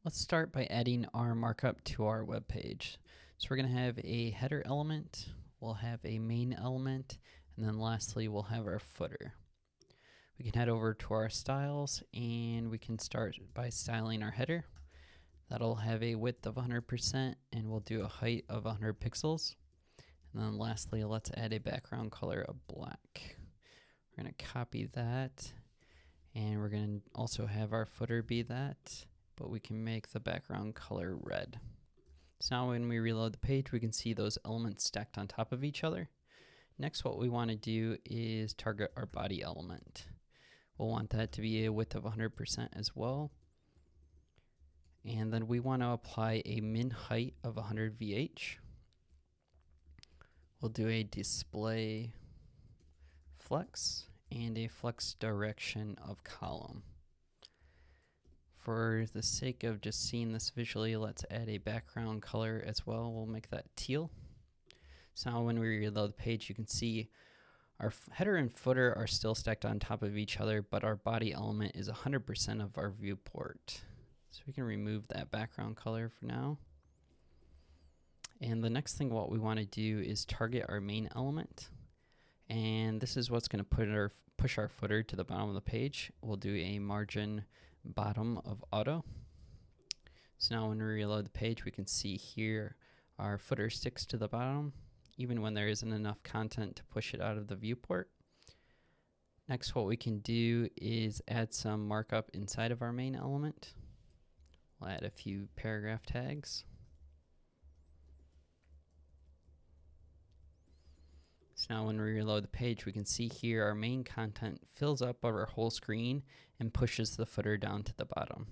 Let's start by adding our markup to our web page. So we're going to have a header element, we'll have a main element, and then lastly we'll have our footer. We can head over to our styles and we can start by styling our header. That'll have a width of 100% and we'll do a height of 100 pixels. And then lastly, let's add a background color of black. We're going to copy that and we're going to also have our footer be that, but we can make the background color red. So now when we reload the page, we can see those elements stacked on top of each other. Next, what we want to do is target our body element. We'll want that to be a width of 100% as well. And then we want to apply a min height of 100 VH. We'll do a display flex and a flex direction of column. For the sake of just seeing this visually, let's add a background color as well. We'll make that teal. So now when we reload the page, you can see our header and footer are still stacked on top of each other, but our body element is 100% of our viewport. So we can remove that background color for now. And the next thing what we want to do is target our main element. And this is what's going to push our footer to the bottom of the page. We'll do a margin bottom of auto. So now when we reload the page, we can see here our footer sticks to the bottom even when there isn't enough content to push it out of the viewport. Next, what we can do is add some markup inside of our main element. We'll add a few paragraph tags. So now when we reload the page, we can see here our main content fills up our whole screen and pushes the footer down to the bottom.